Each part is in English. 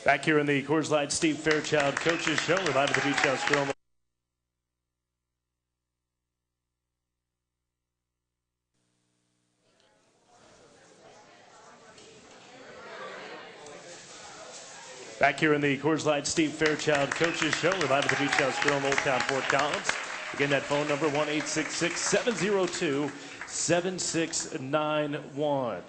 Back here in the Coors Light Steve Fairchild Coaches Show. We're live at the Beach House Grill. Back here in the Coors Light Steve Fairchild Coaches Show. We're live at the Beach House Grill in Old Town Fort Collins. Again, that phone number 1-866-702-7691.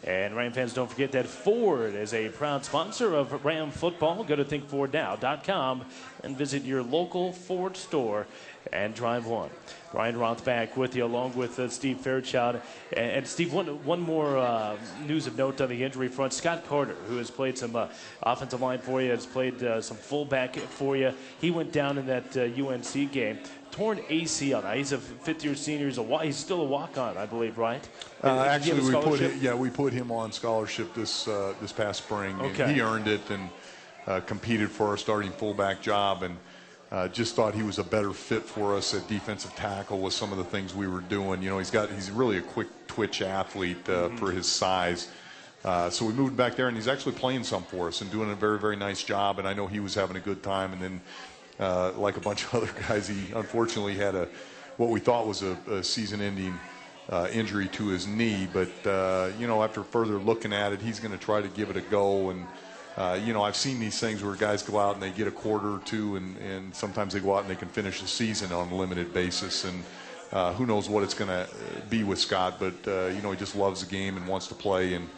And Ram fans, don't forget that Ford is a proud sponsor of Ram football. Go to thinkfordnow.com and visit your local Ford store and drive one. Brian Roth back with you along with Steve Fairchild. And Steve, one more news of note on the injury front. Scott Carter, who has played some offensive line for you, has played some fullback for you. He went down in that UNC game. Torn ACL. Now he's a fifth-year senior. He's still a walk-on, I believe, right? Actually, we put him on scholarship this past spring. Okay. And he earned it and competed for our starting fullback job, and just thought he was a better fit for us at defensive tackle with some of the things we were doing. You know, he's really a quick twitch athlete for his size. So we moved back there, and he's actually playing some for us and doing a very, very nice job. And I know he was having a good time. And then, like a bunch of other guys, he unfortunately had what we thought was a season-ending injury to his knee. But you know, after further looking at it, he's going to try to give it a go. And you know, I've seen these things where guys go out and they get a quarter or two, and sometimes they go out and they can finish the season on a limited basis. And who knows what it's going to be with Scott, but you know, he just loves the game and wants to play, and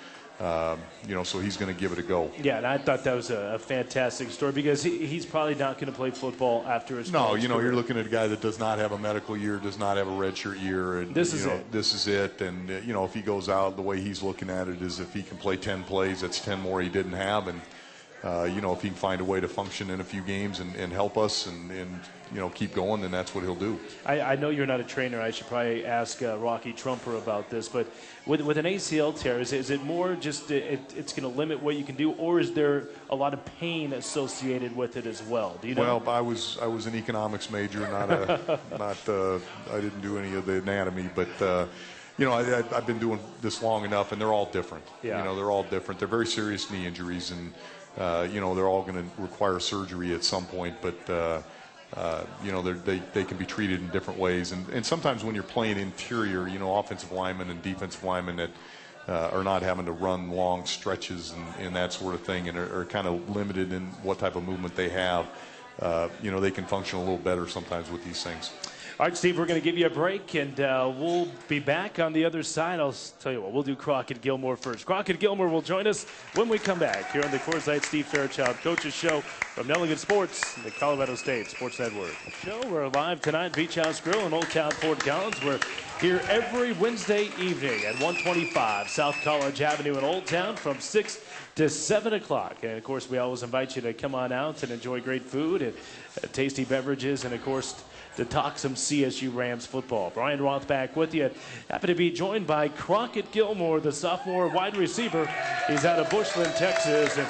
you know, so he's going to give it a go. Yeah, and I thought that was a fantastic story because he's probably not going to play football after his you know, you're looking at a guy that does not have a medical year, does not have a redshirt year, and this is it. And you know, if he goes out, the way he's looking at it is if he can play 10 plays, that's 10 more he didn't have, and you know, if he can find a way to function in a few games and help us and you know, keep going, then that's what he'll do. I know you're not a trainer. I should probably ask Rocky Trumper about this, but with an ACL tear, is it more just it's going to limit what you can do, or is there a lot of pain associated with it as well? Do you know? Well, I was an economics major, I didn't do any of the anatomy, but you know, I've been doing this long enough, and they're all different. Yeah. You know, they're all different. They're very serious knee injuries, and you know, they're all going to require surgery at some point, but you know, they can be treated in different ways. And sometimes when you're playing interior, you know, offensive linemen and defensive linemen that are not having to run long stretches and that sort of thing, and are kind of limited in what type of movement they have, you know, they can function a little better sometimes with these things. All right, Steve, we're going to give you a break, and we'll be back on the other side. I'll tell you what, we'll do Crockett Gillmore first. Crockett Gillmore will join us when we come back here on the Coors Light Steve Fairchild Coaches Show from Nelligan Sports, the Colorado State Sports Network. We're live tonight, Beach House Grill in Old Town Fort Collins. We're here every Wednesday evening at 125 South College Avenue in Old Town from 6 to 7 o'clock. And, of course, we always invite you to come on out and enjoy great food and tasty beverages, and, of course, to talk some CSU Rams football. Brian Roth back with you. Happy to be joined by Crockett Gillmore, the sophomore wide receiver. He's out of Bushland, Texas. And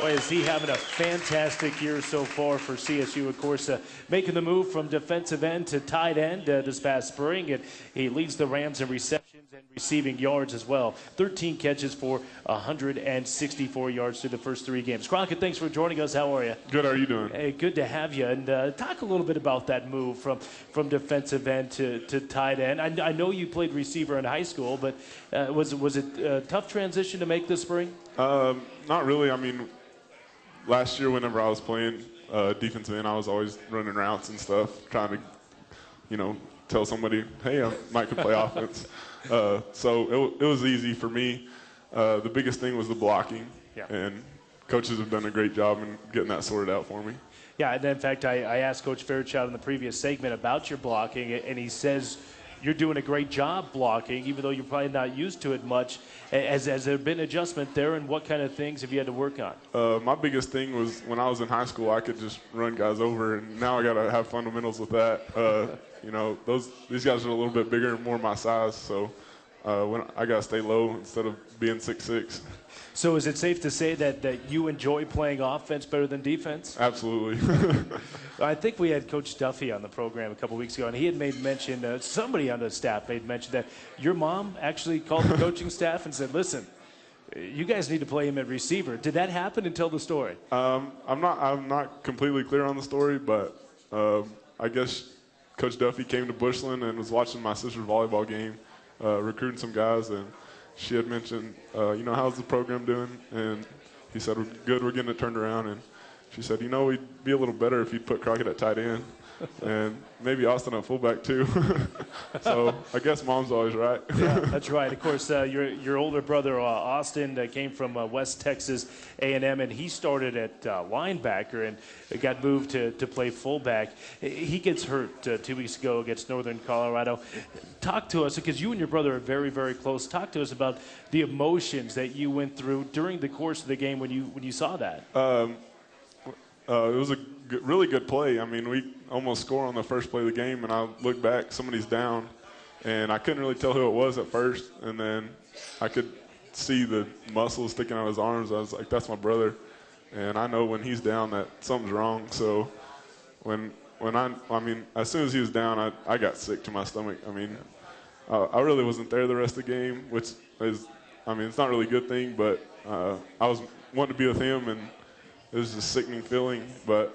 boy, is he having a fantastic year so far for CSU. Of course, making the move from defensive end to tight end this past spring. And he leads the Rams in receptions and receiving yards as well. 13 catches for 164 yards through the first 3 games. Crockett, thanks for joining us. How are you? Good. How are you doing? Hey, good to have you. And talk a little bit about that move from defensive end to tight end. I know you played receiver in high school, but was it a tough transition to make this spring? Not really. I mean, last year whenever I was playing defensive end, I was always running routes and stuff, trying to, you know, tell somebody, hey, I might could play offense. So it was easy for me. The biggest thing was the blocking, and coaches have done a great job in getting that sorted out for me. Yeah, and in fact, I asked Coach Fairchild in the previous segment about your blocking, and he says you're doing a great job blocking, even though you're probably not used to it much. Has there been adjustment there, and what kind of things have you had to work on? My biggest thing was when I was in high school, I could just run guys over, and now I got to have fundamentals with that. You know, these guys are a little bit bigger and more my size, so when I got to stay low instead of being 6'6". So is it safe to say that you enjoy playing offense better than defense? Absolutely. I think we had Coach Duffy on the program a couple weeks ago, and he had made mention, somebody on the staff made mention that your mom actually called the coaching staff and said, listen, You guys need to play him at receiver. Did that happen, and tell the story? I'm not completely clear on the story, but I guess Coach Duffy came to Bushland and was watching my sister's volleyball game, recruiting some guys, and she had mentioned, how's the program doing? And he said, we're good, we're getting it turned around. And she said, we'd be a little better if you'd put Crockett at tight end. And maybe Austin at fullback too. So I guess mom's always right. Yeah, that's right. Of course, your older brother Austin came from West Texas A&M, and he started at linebacker and got moved to play fullback. He gets hurt 2 weeks ago against Northern Colorado. Talk to us, because you and your brother are very, very close. Talk to us about the emotions that you went through during the course of the game when you saw that. It was a really good play. I mean, we almost score on the first play of the game, and I look back, somebody's down, and I couldn't really tell who it was at first, and then I could see the muscles sticking out of his arms. I was like, that's my brother, and I know when he's down that something's wrong. So as soon as he was down, I got sick to my stomach. I mean, I really wasn't there the rest of the game, which is, it's not really a good thing, but I was wanting to be with him, and it was a sickening feeling, but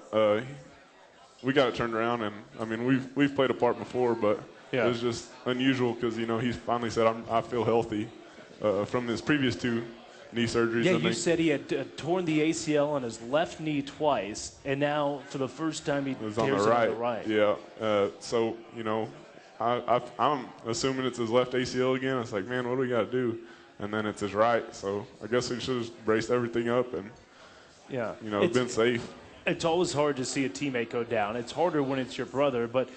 we got it turned around, and we've played a part before, but it was just unusual because he finally said I feel healthy from his previous 2 knee surgeries. Yeah, you said he had torn the ACL on his left knee twice, and now for the first time he tears it on the right. Yeah, so I'm assuming it's his left ACL again. It's like, man, what do we got to do? And then it's his right, so I guess we should have braced everything up and. Yeah, been safe. It's always hard to see a teammate go down. It's harder when it's your brother, but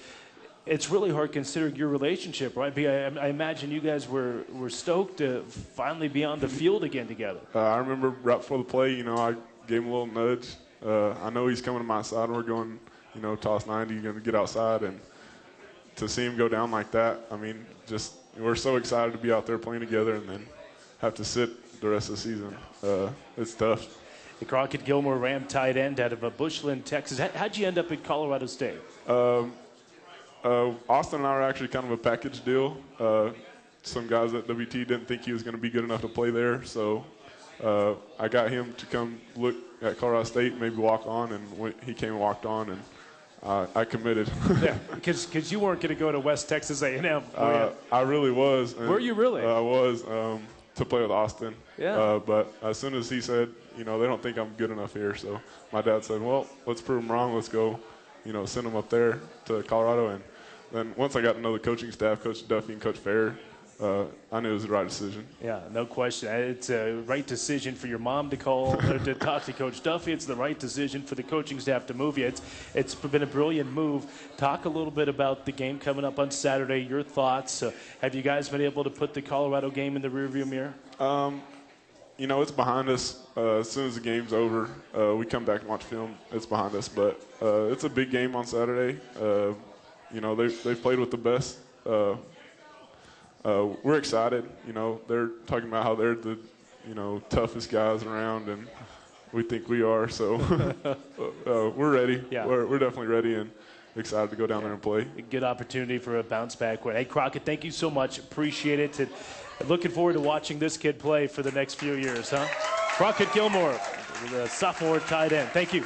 it's really hard considering your relationship, right? I imagine you guys were stoked to finally be on the field again together. I remember right before the play, I gave him a little nudge. I know he's coming to my side, and we're going, toss 90, going to get outside, and to see him go down like that, we're so excited to be out there playing together and then have to sit the rest of the season. It's tough. The Crockett Gillmore Ram tight end out of Bushland, Texas. How'd you end up at Colorado State? Austin and I were actually kind of a package deal. Some guys at WT didn't think he was going to be good enough to play there, so I got him to come look at Colorado State, maybe walk on, and he came and walked on, and I committed. Yeah, because you weren't going to go to West Texas A&M. I really was. Were you really? I was to play with Austin. Yeah. But as soon as he said, they don't think I'm good enough here, so my dad said, well, let's prove them wrong. Let's go, send them up there to Colorado. And then once I got to know the coaching staff, Coach Duffy and Coach Fair, I knew it was the right decision. Yeah, no question. It's a right decision for your mom to call or to talk to Coach Duffy. It's the right decision for the coaching staff to move you. It's been a brilliant move. Talk a little bit about the game coming up on Saturday. Your thoughts. Have you guys been able to put the Colorado game in the rearview mirror? It's behind us. As soon as the game's over, we come back and watch film. It's behind us, but it's a big game on Saturday. They've played with the best. We're excited. They're talking about how they're the, toughest guys around, and we think we are. So we're ready. Yeah. We're definitely ready and excited to go down there and play. A good opportunity for a bounce back win. Hey, Crockett, thank you so much. Appreciate it. And looking forward to watching this kid play for the next few years, huh? Crockett Gillmore, the sophomore tight end. Thank you.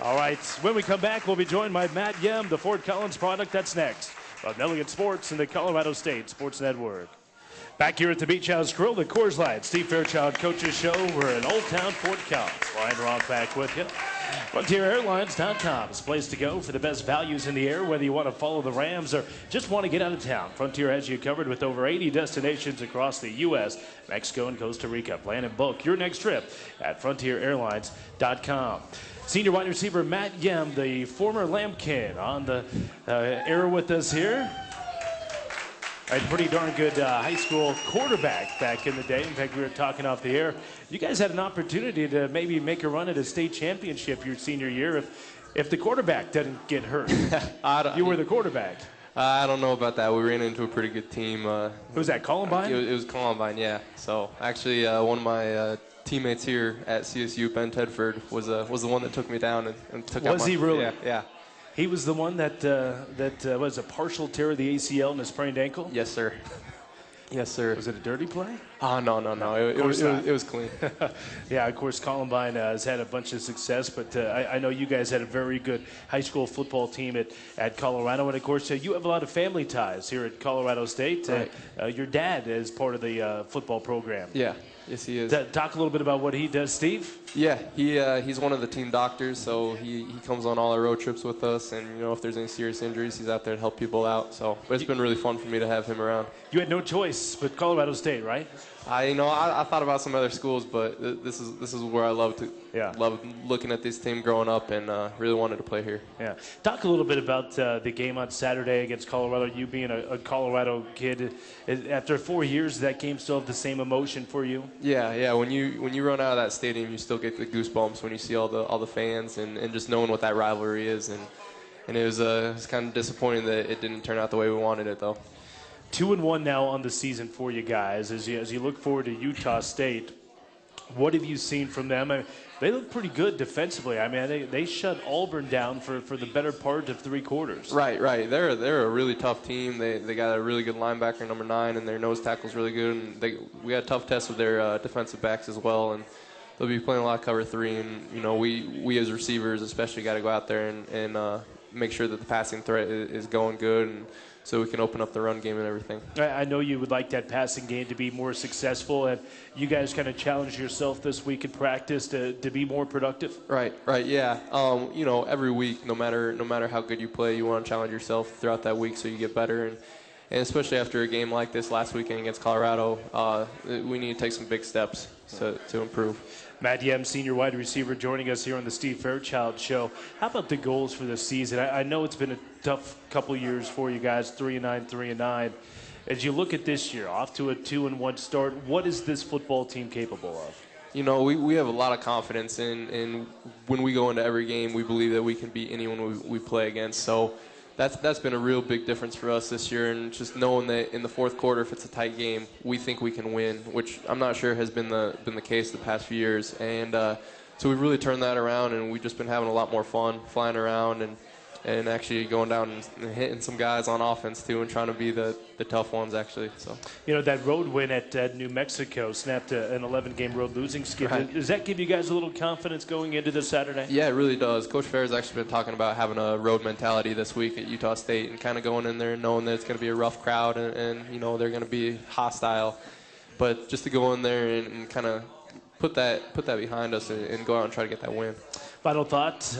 All right, when we come back, we'll be joined by Matt Yemm, the Fort Collins product. That's next on Elliott Sports and the Colorado State Sports Network. Back here at the Beach House Grill, the Coors Light Steve Fairchild Coaches Show. We're in Old Town Fort Collins. Ryan Rock back with you. FrontierAirlines.com is a place to go for the best values in the air, whether you want to follow the Rams or just want to get out of town. Frontier has you covered with over 80 destinations across the U.S., Mexico, and Costa Rica. Plan and book your next trip at FrontierAirlines.com. Senior wide receiver Matt Yemm, the former Lambkin, on the air with us here. A pretty darn good high school quarterback back in the day. In fact, we were talking off the air. You guys had an opportunity to maybe make a run at a state championship your senior year if the quarterback didn't get hurt. You were the quarterback. I don't know about that. We ran into a pretty good team. Who was that, Columbine? It was Columbine, yeah. So actually, one of my teammates here at CSU, Ben Tedford, was the one that took me down and took out my... Was he really? Yeah. He was the one that was a partial tear of the ACL and a sprained ankle? Yes, sir. Yes, sir. Was it a dirty play? Oh, no. It was clean. Yeah, of course, Columbine has had a bunch of success, but I know you guys had a very good high school football team at Colorado. And, of course, you have a lot of family ties here at Colorado State. Right. Your dad is part of the football program. Yeah. Yes, he is. Talk a little bit about what he does, Steve. Yeah, he's one of the team doctors, so he comes on all our road trips with us, and if there's any serious injuries, he's out there to help people out. So it's been really fun for me to have him around. You had no choice but Colorado State, right? I thought about some other schools, but this is where I love looking at this team growing up, and really wanted to play here. Yeah. Talk a little bit about the game on Saturday against Colorado. You being a Colorado kid, after 4 years, that game still have the same emotion for you? Yeah. When you run out of that stadium, you still get the goosebumps when you see all the fans and just knowing what that rivalry is, and it was kind of disappointing that it didn't turn out the way we wanted it though. 2-1 now on the season for you guys. As you look forward to Utah State, what have you seen from them? I mean, they look pretty good defensively. I mean, they shut Auburn down for the better part of 3 quarters. Right. They're a really tough team. They got a really good linebacker, number 9, and their nose tackle's really good. And we had a tough test with their defensive backs as well. And they'll be playing a lot of cover 3. And we as receivers especially got to go out there and make sure that the passing threat is going good, and so we can open up the run game and everything. I know you would like that passing game to be more successful, and you guys kind of challenged yourself this week in practice to be more productive. Right, yeah. Every week, no matter how good you play, you want to challenge yourself throughout that week so you get better, and especially after a game like this last weekend against Colorado, we need to take some big steps to improve. Matt Yemm, senior wide receiver, joining us here on the Steve Fairchild Show. How about the goals for the season? I know it's been a tough couple years for you guys, 3-9, 3-9. As you look at this year, off to a 2-1 start, what is this football team capable of? We have a lot of confidence in when we go into every game, we believe that we can beat anyone we play against. So that's been a real big difference for us this year, and just knowing that in the fourth quarter, if it's a tight game, we think we can win, which I'm not sure has been the case the past few years. And so we've really turned that around, and we've just been having a lot more fun flying around and actually going down and hitting some guys on offense too, and trying to be the tough ones actually. So that road win at New Mexico snapped an 11-game road losing skid. Right. Does that give you guys a little confidence going into this Saturday? Yeah, it really does. Coach Fair's actually been talking about having a road mentality this week at Utah State, and kind of going in there and knowing that it's going to be a rough crowd and they're going to be hostile, but just to go in there and kind of put that behind us and go out and try to get that win. Final thought,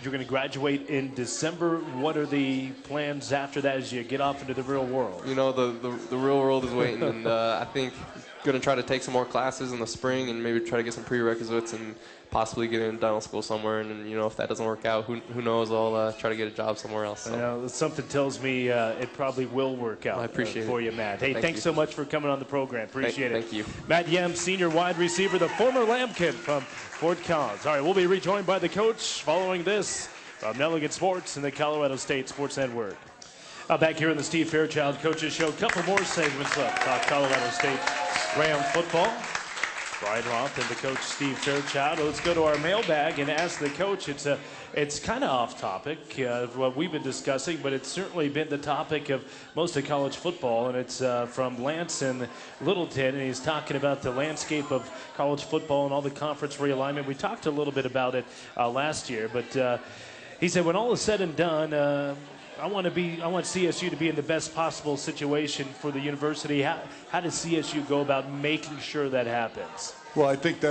you're going to graduate in December. What are the plans after that as you get off into the real world? The real world is waiting, and I think going to try to take some more classes in the spring and maybe try to get some prerequisites and possibly get into dental school somewhere. And, if that doesn't work out, who knows, I'll try to get a job somewhere else. So. Something tells me it probably will work out. I appreciate for you, Matt. Hey, thanks so much for coming on the program. Appreciate it. Thank you. Matt Yemm, senior wide receiver, the former Lambkin from Fort Collins. All right, we'll be rejoined by the coach following this from Nelligan Sports and the Colorado State Sports Network. Back here in the Steve Fairchild Coaches Show, a couple more segments left. Talk Colorado State Ram football. Brian Roth and the coach Steve Fairchild. Let's go to our mailbag and ask the coach. It's kind of off topic of what we've been discussing, but it's certainly been the topic of most of college football, and it's from Lance in Littleton, and he's talking about the landscape of college football and all the conference realignment. We talked a little bit about it last year, but he said when all is said and done, I want CSU to be in the best possible situation for the university. How does CSU go about making sure that happens? Well, I think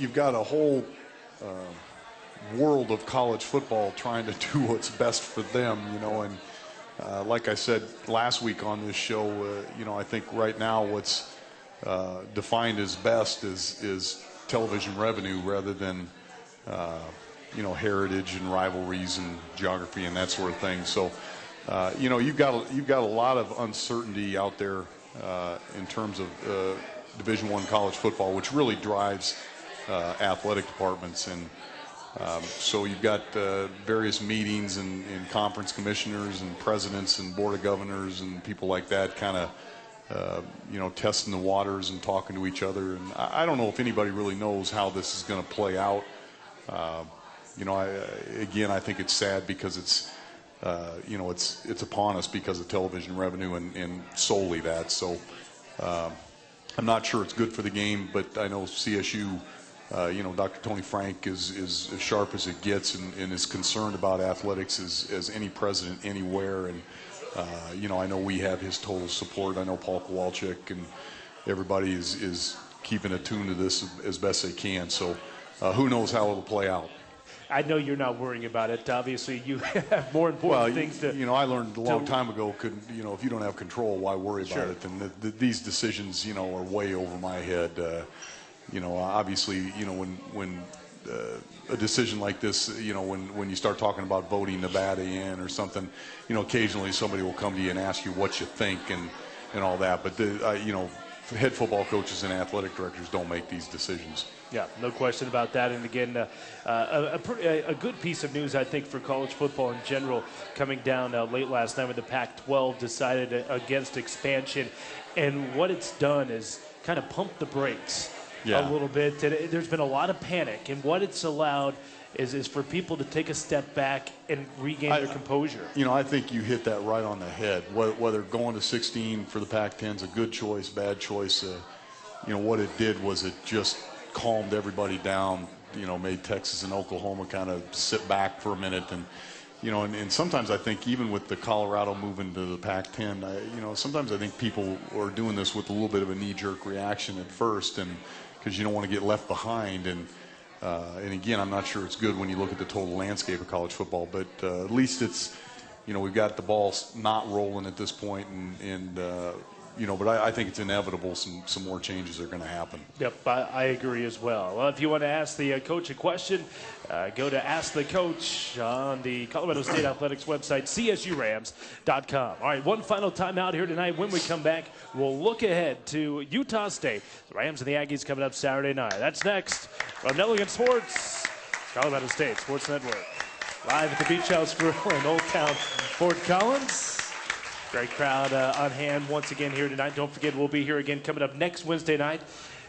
you've got a whole world of college football trying to do what's best for them, and like I said last week on this show, I think right now what's defined as best is television revenue rather than heritage and rivalries and geography and that sort of thing. So, you've got a lot of uncertainty out there in terms of Division I college football, which really drives athletic departments. And so you've got various meetings and conference commissioners and presidents and board of governors and people like that kind of testing the waters and talking to each other. And I don't know if anybody really knows how this is going to play out. I think it's sad because it's upon us because of television revenue and solely that. So, I'm not sure it's good for the game, but I know CSU, Dr. Tony Frank is as sharp as it gets and is concerned about athletics as any president anywhere. And, I know we have his total support. I know Paul Kowalczyk and everybody is keeping attuned to this as best they can. So who knows how it'll play out. I know you're not worrying about it. Obviously, you have more important things to. I learned a long time ago. If you don't have control, why worry about it? And these decisions, are way over my head. Obviously, when a decision like this, when you start talking about voting Nevada in or something, occasionally somebody will come to you and ask you what you think and all that. But head football coaches and athletic directors don't make these decisions. Yeah, no question about that. And again, a good piece of news, I think, for college football in general, coming down late last night when the Pac-12 decided against expansion. And what it's done is kind of pump the brakes a little bit. And there's been a lot of panic. And what it's allowed is for people to take a step back and regain their composure. I think you hit that right on the head. Whether going to 16 for the Pac-10 is a good choice, bad choice, what it did was it just calmed everybody down, made Texas and Oklahoma kind of sit back for a minute. And, and sometimes I think even with the Colorado moving to the Pac-10, sometimes I think people are doing this with a little bit of a knee-jerk reaction at first, and because you don't want to get left behind. And again, I'm not sure it's good when you look at the total landscape of college football, but at least it's, we've got the ball not rolling at this point, but I think it's inevitable some more changes are going to happen. Yep, I agree as well. If you want to ask the coach a question, go to Ask the Coach on the Colorado State Athletics website, csurams.com. All right, one final timeout here tonight. When we come back, we'll look ahead to Utah State. The Rams and the Aggies coming up Saturday night. That's next from Nelligan Sports, Colorado State Sports Network. Live at the Beach House Grill in Old Town, Fort Collins. Great crowd on hand once again here tonight. Don't forget, we'll be here again coming up next Wednesday night,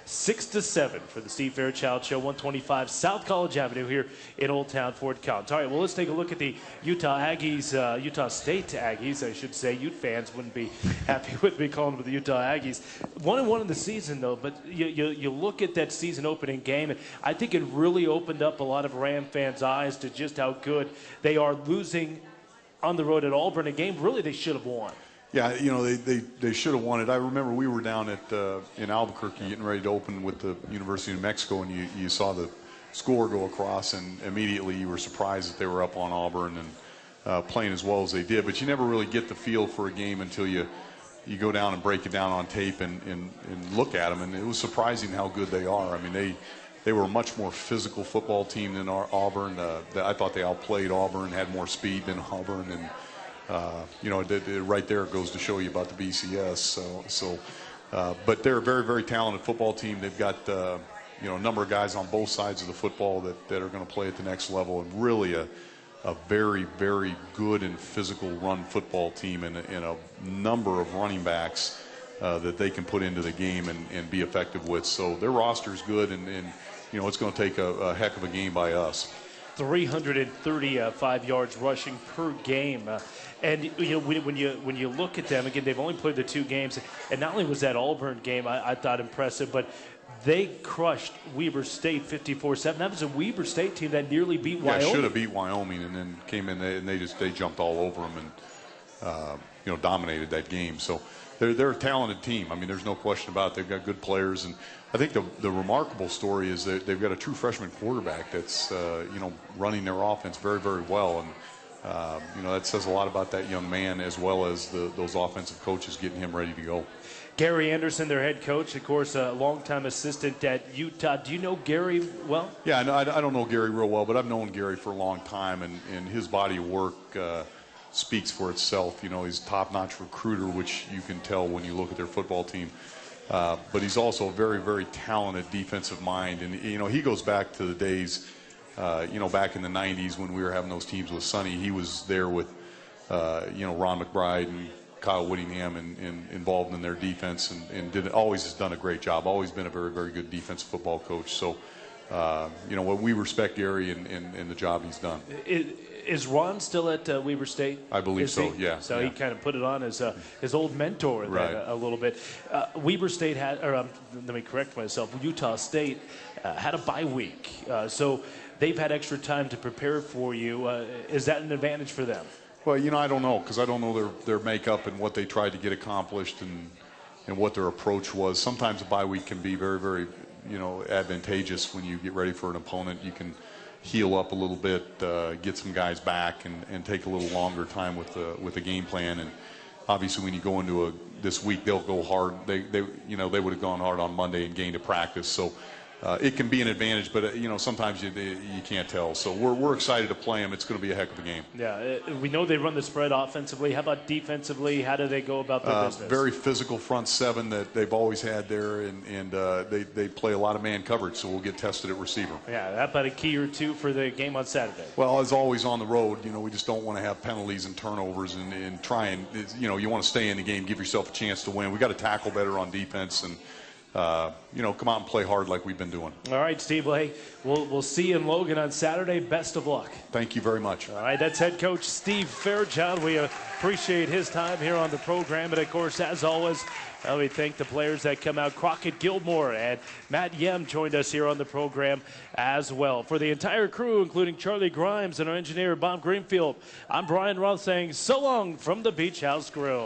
6 to 7 for the Steve Fairchild Show, 125 South College Avenue here in Old Town, Fort Collins. All right, well, let's take a look at the Utah Aggies, Utah State Aggies, I should say. Ute fans wouldn't be happy with me calling them the Utah Aggies. 1-1 in the season, though, but you look at that season opening game, and I think it really opened up a lot of Ram fans' eyes to just how good they are, losing on the road at Auburn, a game really they should have won. Yeah, they should have won it. I remember we were down at in Albuquerque getting ready to open with the University of New Mexico, and you saw the score go across, and immediately you were surprised that they were up on Auburn and playing as well as they did. But you never really get the feel for a game until you go down and break it down on tape and look at them. And it was surprising how good they are. I mean, they were a much more physical football team than Auburn. I thought they outplayed Auburn, had more speed than Auburn, and right there it goes to show you about the BCS. But they're a very, very talented football team. They've got a number of guys on both sides of the football that are going to play at the next level, and really a very, very good and physical run football team, and a number of running backs that they can put into the game and be effective with. So their roster is good, and it's going to take a heck of a game by us. 335 yards rushing per game. And when you look at them, again, they've only played the 2 games. And not only was that Auburn game, I thought impressive, but they crushed Weber State 54-7. That was a Weber State team that nearly beat Wyoming. Yeah, should have beat Wyoming, and then came in and they jumped all over them and dominated that game. So they're a talented team. I mean, there's no question about it. They've got good players, and I think the remarkable story is that they've got a true freshman quarterback that's running their offense very, very well, and that says a lot about that young man, as well as those offensive coaches getting him ready to go. Gary Anderson, their head coach, of course, a longtime assistant at Utah. Do you know Gary well? Yeah, I don't know Gary real well, but I've known Gary for a long time, and his body of work speaks for itself. He's a top-notch recruiter, which you can tell when you look at their football team. But he's also a very, very talented defensive mind. And, he goes back to the days, back in the 90s when we were having those teams with Sonny. He was there with, Ron McBride and Kyle Whittingham and involved in their defense and always has done a great job, always been a very, very good defensive football coach. So you know, we respect Gary and the job he's done. Is Ron still at Weber State? I believe so, yeah. So yeah. he kind of put it on as his old mentor Right. a little bit. Weber State had, or let me correct myself, Utah State had a bye week. So they've had extra time to prepare for you. Is that an advantage for them? Well, you know, I don't know, because I don't know their makeup and what they tried to get accomplished and what their approach was. Sometimes a bye week can be very, very, you know, advantageous when you get ready for an opponent. You can heal up a little bit, get some guys back, and take a little longer time with the game plan. And obviously, when you go into this week, they'll go hard. They you know, they would have gone hard on Monday and gained a practice. So it can be an advantage, but you know, sometimes you can't tell. So we're excited to play them. It's going to be a heck of a game. Yeah, we know they run the spread offensively. How about defensively? How do they go about their business? Very physical front seven that they've always had there, and they play a lot of man coverage, so we'll get tested at receiver. Yeah, how about a key or two for the game on Saturday? Well, as always on the road, you know, we just don't want to have penalties and turnovers and try and, you know, you want to stay in the game, give yourself a chance to win. We got to tackle better on defense and, you know, come out and play hard like we've been doing. All right, Steve. Well, hey, we'll see you in Logan on Saturday. Best of luck. Thank you very much. All right, that's head coach Steve Fairchild. We appreciate his time here on the program. And, of course, as always, we thank the players that come out. Crockett Gillmore and Matt Yemm joined us here on the program as well. For the entire crew, including Charlie Grimes and our engineer, Bob Greenfield, I'm Brian Roth saying so long from the Beach House Grill.